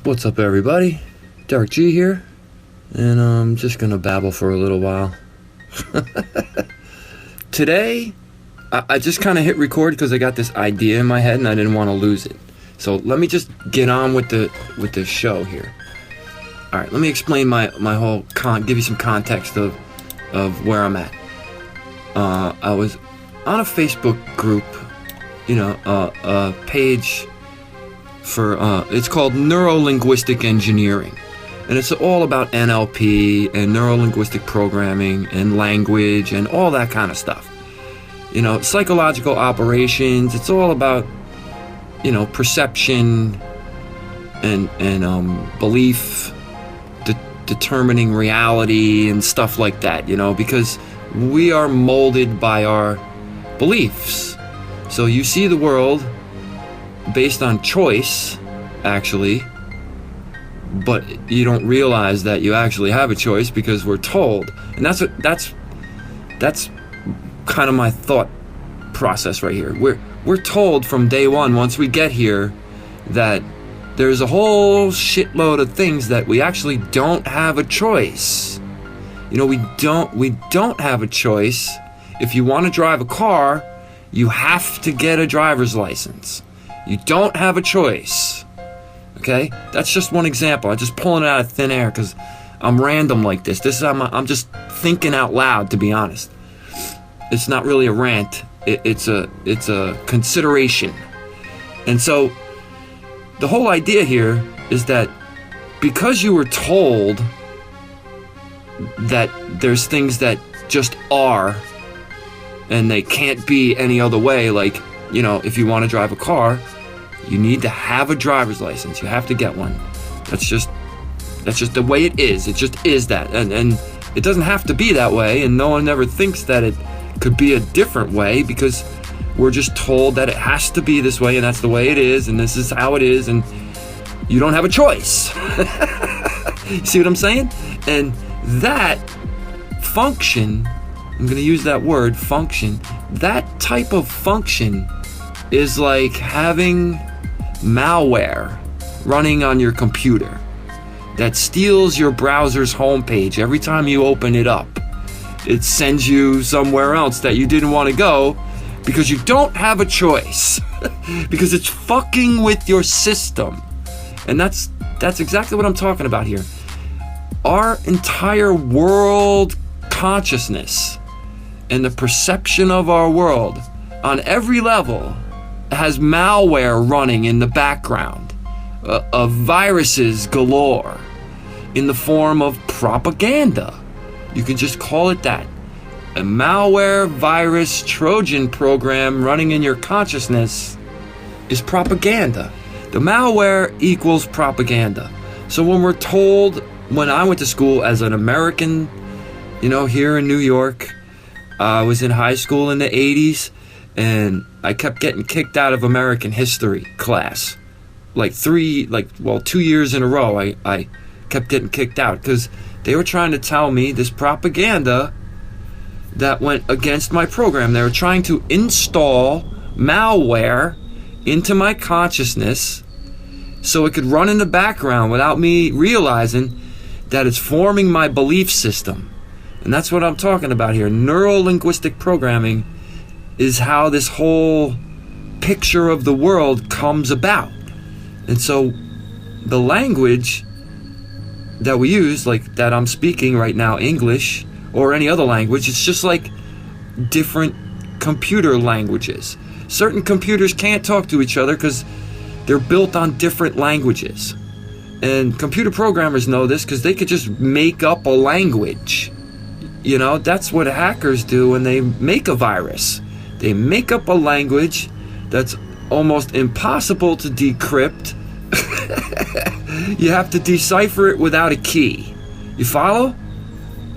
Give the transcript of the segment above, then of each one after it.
What's up, everybody? Derek G here, and I'm just gonna babble for a little while. Today, I just kind of hit record because I got this idea in my head and I didn't want to lose it. So let me just get on with the show here. All right, let me explain my whole give you some context of where I'm at. I was on a Facebook group, a page for it's called Neuro-Linguistic Engineering, and it's all about NLP and neuro-linguistic programming and language and all that kind of stuff. Psychological operations. It's all about perception and belief, determining reality and stuff like that. Because we are molded by our beliefs. So you see the world based on choice, actually, but you don't realize that you actually have a choice because we're told. And that's kind of my thought process right here. We're told from day one, once we get here, that there's a whole shitload of things that we actually don't have a choice. We don't have a choice. If you want to drive a car, you have to get a driver's license. You don't have a choice. Okay? That's just one example. I'm just pulling it out of thin air because I'm random like this. I'm just thinking out loud, to be honest. It's not really a rant. It's a consideration. And so the whole idea here is that because you were told that there's things that just are and they can't be any other way, like, if you want to drive a car, you need to have a driver's license. You have to get one. That's just the way it is. It just is that. And it doesn't have to be that way, and no one ever thinks that it could be a different way because we're just told that it has to be this way, and that's the way it is, and this is how it is, and you don't have a choice. You see what I'm saying? And that function, I'm going to use that word, function, that type of function is like having malware running on your computer that steals your browser's homepage. Every time you open it up, it sends you somewhere else that you didn't want to go because you don't have a choice. Because it's fucking with your system. And that's exactly what I'm talking about here. Our entire world consciousness and the perception of our world on every level has malware running in the background, of viruses galore in the form of propaganda. You can just call it that. A malware virus Trojan program running in your consciousness is propaganda. The malware equals propaganda. So when we're told, when I went to school as an American, here in New York, I was in high school in the 80s, and I kept getting kicked out of American history class. 2 years in a row, I kept getting kicked out because they were trying to tell me this propaganda that went against my program. They were trying to install malware into my consciousness so it could run in the background without me realizing that it's forming my belief system. And that's what I'm talking about here. Neuro-linguistic programming is how this whole picture of the world comes about. And so the language that we use, like that I'm speaking right now, English, or any other language, it's just like different computer languages. Certain computers can't talk to each other because they're built on different languages. And computer programmers know this because they could just make up a language. That's what hackers do when they make a virus. They make up a language that's almost impossible to decrypt. You have to decipher it without a key. You follow?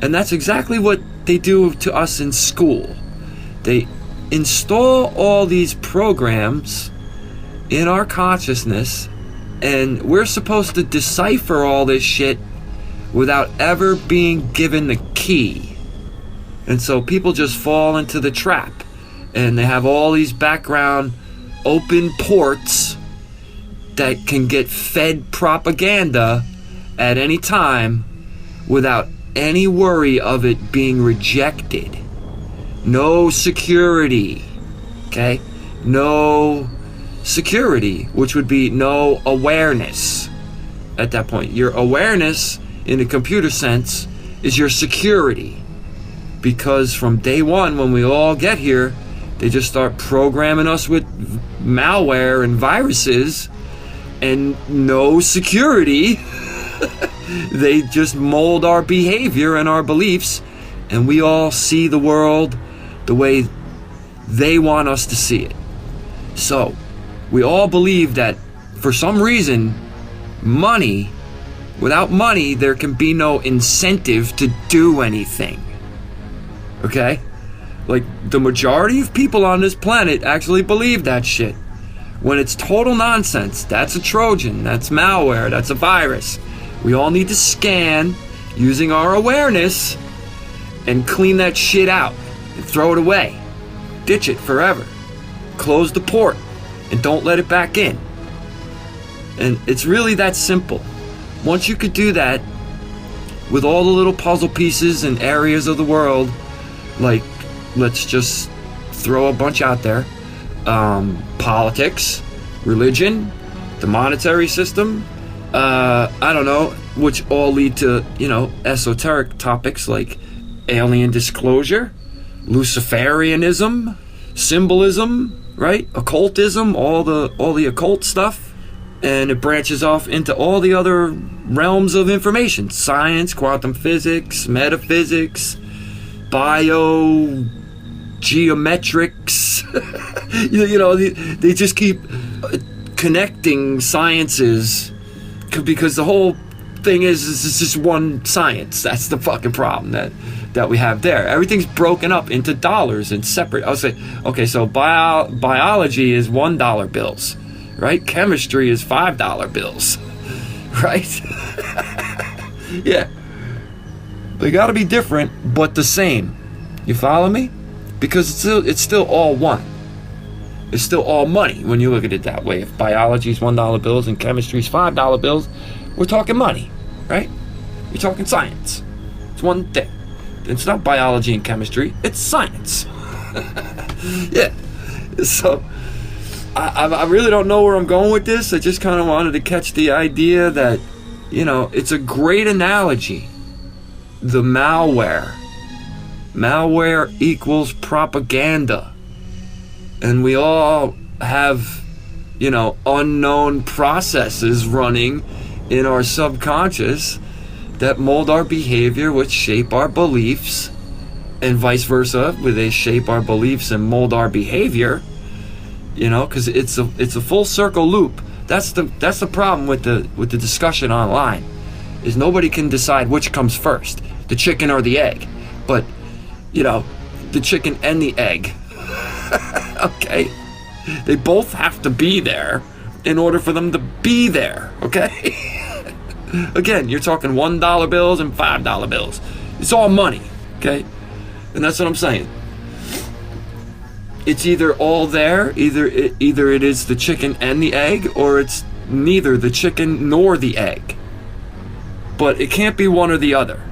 And that's exactly what they do to us in school. They install all these programs in our consciousness, and we're supposed to decipher all this shit without ever being given the key. And so people just fall into the trap, and they have all these background open ports that can get fed propaganda at any time without any worry of it being rejected. No security, okay? No security, which would be no awareness at that point. Your awareness, in a computer sense, is your security. Because from day one, when we all get here, they just start programming us with malware and viruses and no security. They just mold our behavior and our beliefs, and we all see the world the way they want us to see it. So, we all believe that for some reason, without money, there can be no incentive to do anything. Okay? Like, the majority of people on this planet actually believe that shit. When it's total nonsense. That's a Trojan, that's malware, that's a virus. We all need to scan using our awareness and clean that shit out and throw it away. Ditch it forever. Close the port and don't let it back in. And it's really that simple. Once you could do that with all the little puzzle pieces and areas of the world, like, let's just throw a bunch out there. Politics, religion, the monetary system, I don't know, which all lead to, esoteric topics like alien disclosure, Luciferianism, symbolism, right? Occultism, all the occult stuff. And it branches off into all the other realms of information. Science, quantum physics, metaphysics, geometrics. They just keep connecting sciences because the whole thing is it's just one science. That's the fucking problem that we have there. Everything's broken up into dollars and separate. I'll say, okay, so biology is $1 bills, right? Chemistry is $5 bills, right? Yeah. They gotta be different, but the same. You follow me? Because it's still all one. It's still all money when you look at it that way. If biology is $1 bills and chemistry is $5 bills, we're talking money, right? You're talking science. It's one thing. It's not biology and chemistry, it's science. Yeah. So, I really don't know where I'm going with this. I just kind of wanted to catch the idea that, it's a great analogy. The malware. Malware equals propaganda. And we all have, unknown processes running in our subconscious that mold our behavior, which shape our beliefs, and vice versa, where they shape our beliefs and mold our behavior. Because it's a full circle loop. That's the problem with the discussion online, is nobody can decide which comes first, the chicken or the egg. But the chicken and the egg. Okay? They both have to be there in order for them to be there, okay? Again, you're talking $1 bills and $5 bills. It's all money, okay? And that's what I'm saying. It's either all there, either it is the chicken and the egg, or it's neither the chicken nor the egg. But it can't be one or the other.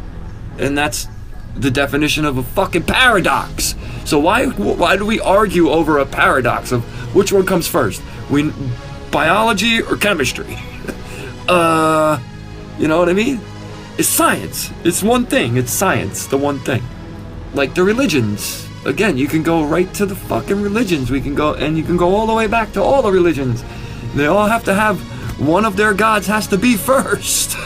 And that's the definition of a fucking paradox. So why do we argue over a paradox of which one comes first? Biology or chemistry? You know what I mean? It's science. It's one thing. It's science, the one thing. Like the religions. Again, you can go right to the fucking religions. You can go all the way back to all the religions. They all have to have one of their gods has to be first.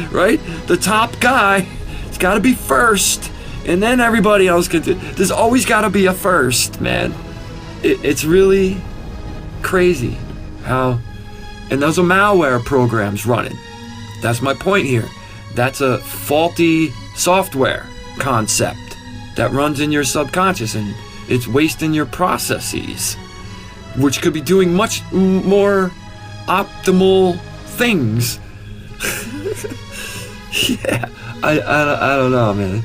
Right? The top guy, it's got to be first. And then everybody else can do. There's always got to be a first, man. It's really crazy how. And those are malware programs running. That's my point here. That's a faulty software concept that runs in your subconscious, and it's wasting your processes, which could be doing much more optimal things. Yeah, I don't know, man.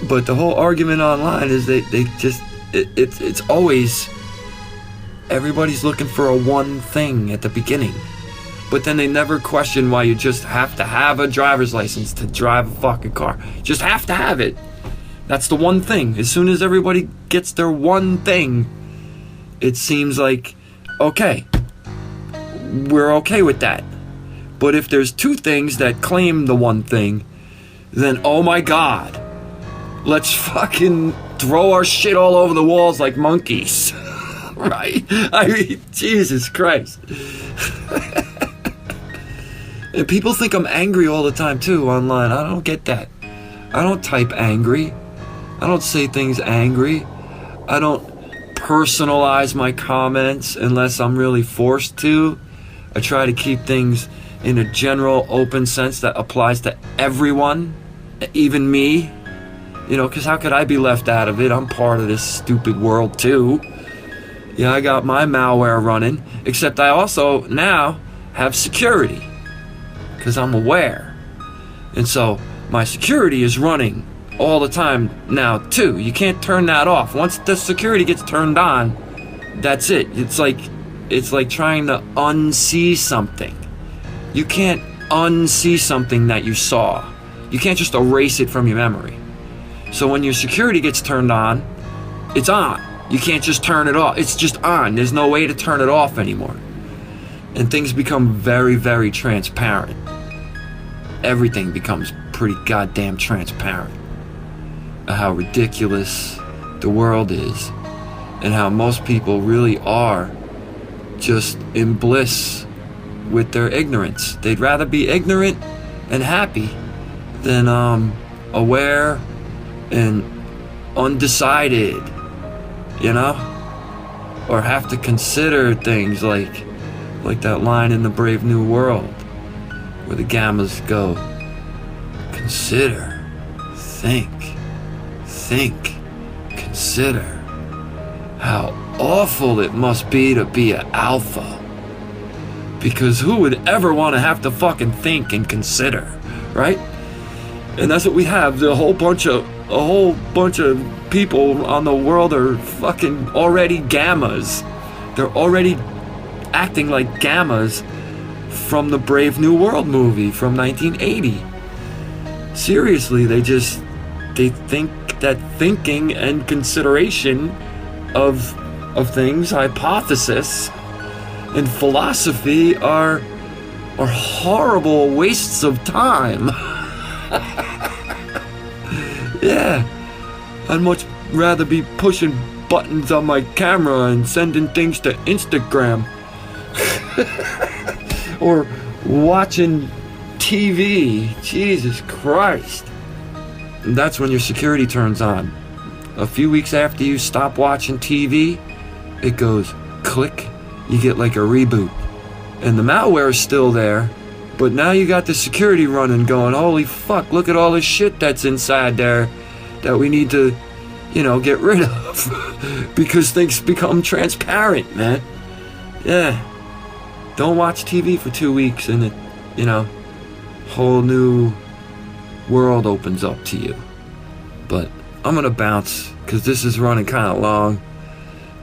But the whole argument online is they just it's always everybody's looking for a one thing at the beginning. But then they never question why you just have to have a driver's license to drive a fucking car. Just have to have it. That's the one thing. As soon as everybody gets their one thing, it seems like, okay, we're okay with that. But if there's two things that claim the one thing, then oh my God, let's fucking throw our shit all over the walls like monkeys. Right? I mean, Jesus Christ. And people think I'm angry all the time too online. I don't get that. I don't type angry. I don't say things angry. I don't personalize my comments unless I'm really forced to. I try to keep things in a general open sense that applies to everyone, even me. You know, because how could I be left out of it? I'm part of this stupid world too. Yeah, I got my malware running, except I also now have security because I'm aware. And so my security is running all the time now too. You can't turn that off. Once the security gets turned on, that's it. It's like trying to unsee something. You can't unsee something that you saw. You can't just erase it from your memory. So when your security gets turned on, it's on. You can't just turn it off. It's just on. There's no way to turn it off anymore. And things become very, very transparent. Everything becomes pretty goddamn transparent. How ridiculous the world is, and how most people really are just in bliss with their ignorance. They'd rather be ignorant and happy than aware and undecided, you know? Or have to consider things like that line in the Brave New World where the gammas go, consider, think, consider how awful it must be to be an alpha. Because who would ever want to have to fucking think and consider, right? And that's what we have. A whole bunch of people on the world are fucking already gammas. They're already acting like gammas from the Brave New World movie from 1980. Seriously, they think that thinking and consideration of things, hypothesis, and philosophy are horrible wastes of time. Yeah, I'd much rather be pushing buttons on my camera and sending things to Instagram or watching TV. Jesus Christ. And that's when your security turns on. A few weeks after you stop watching TV, it goes click. You get like a reboot. And the malware is still there, but now you got the security running going, holy fuck, look at all this shit that's inside there that we need to, get rid of. Because things become transparent, man. Yeah. Don't watch TV for 2 weeks and it, whole new world opens up to you. But I'm gonna bounce because this is running kind of long,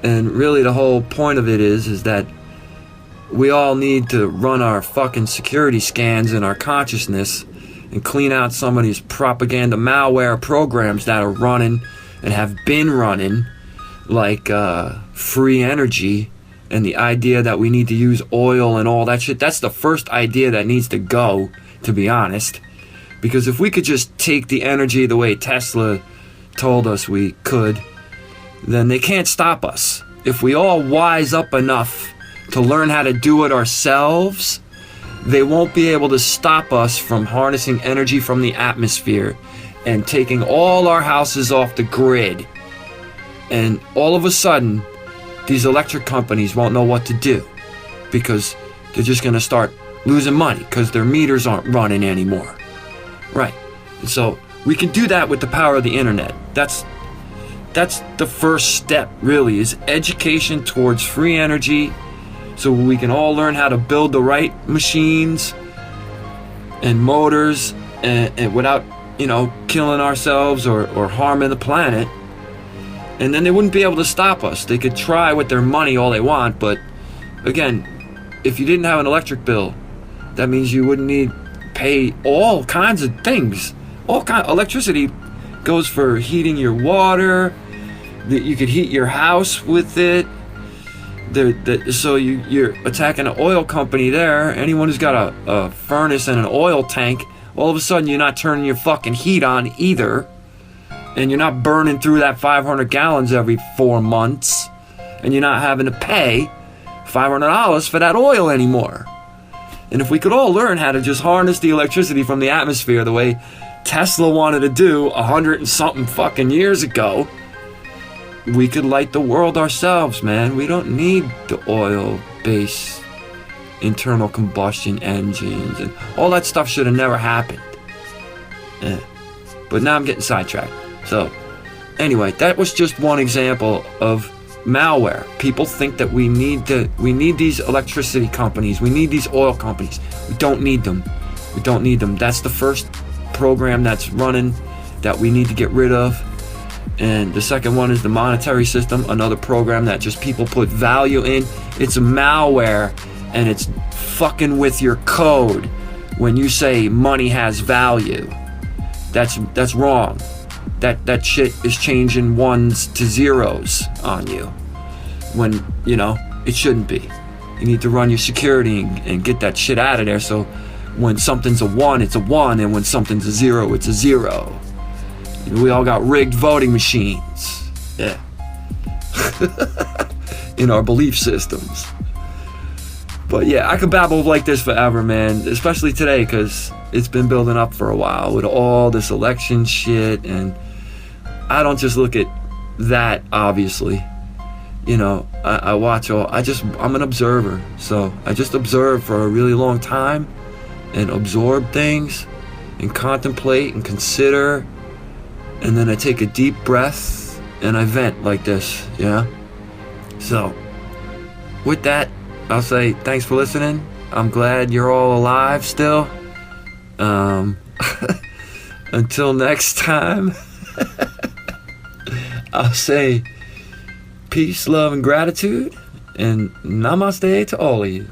and really the whole point of it is that we all need to run our fucking security scans in our consciousness and clean out some of these propaganda malware programs that are running and have been running, like free energy and the idea that we need to use oil and all that shit. That's the first idea that needs to go, to be honest. Because if we could just take the energy the way Tesla told us we could, then they can't stop us. If we all wise up enough to learn how to do it ourselves, they won't be able to stop us from harnessing energy from the atmosphere and taking all our houses off the grid. And all of a sudden, these electric companies won't know what to do because they're just going to start losing money because their meters aren't running anymore. Right. And so we can do that with the power of the internet. That's the first step, really, is education towards free energy, so we can all learn how to build the right machines and motors and without, killing ourselves or harming the planet. And then they wouldn't be able to stop us. They could try with their money all they want, but again, if you didn't have an electric bill, that means you wouldn't need pay all kinds of things. Electricity goes for heating your water. You could heat your house with it. So you're attacking an oil company there. Anyone who's got a furnace and an oil tank, all of a sudden you're not turning your fucking heat on either. And you're not burning through that 500 gallons every 4 months. And you're not having to pay $500 for that oil anymore. And if we could all learn how to just harness the electricity from the atmosphere the way Tesla wanted to do 100 and something fucking years ago, we could light the world ourselves, man. We don't need the oil-based internal combustion engines. And all that stuff should have never happened. Yeah. But now I'm getting sidetracked. So, anyway, that was just one example of malware. People think that we need these electricity companies, we need these oil companies. We don't need them. We don't need them. That's the first program that's running that we need to get rid of. And the second one is the monetary system, another program that just people put value in. It's malware, and it's fucking with your code when you say money has value. That's wrong. That shit is changing ones to zeros on you when, it shouldn't be. You need to run your security and get that shit out of there, so when something's a 1, it's a 1, and when something's a 0, it's a 0. We all got rigged voting machines. Yeah. In our belief systems. But yeah, I could babble like this forever, man. Especially today, because it's been building up for a while with all this election shit. And I don't just look at that, obviously. I watch I'm an observer. So I just observe for a really long time and absorb things and contemplate and consider. And then I take a deep breath and I vent like this, So, with that, I'll say thanks for listening. I'm glad you're all alive still. Until next time, I'll say peace, love, and gratitude, and namaste to all of you.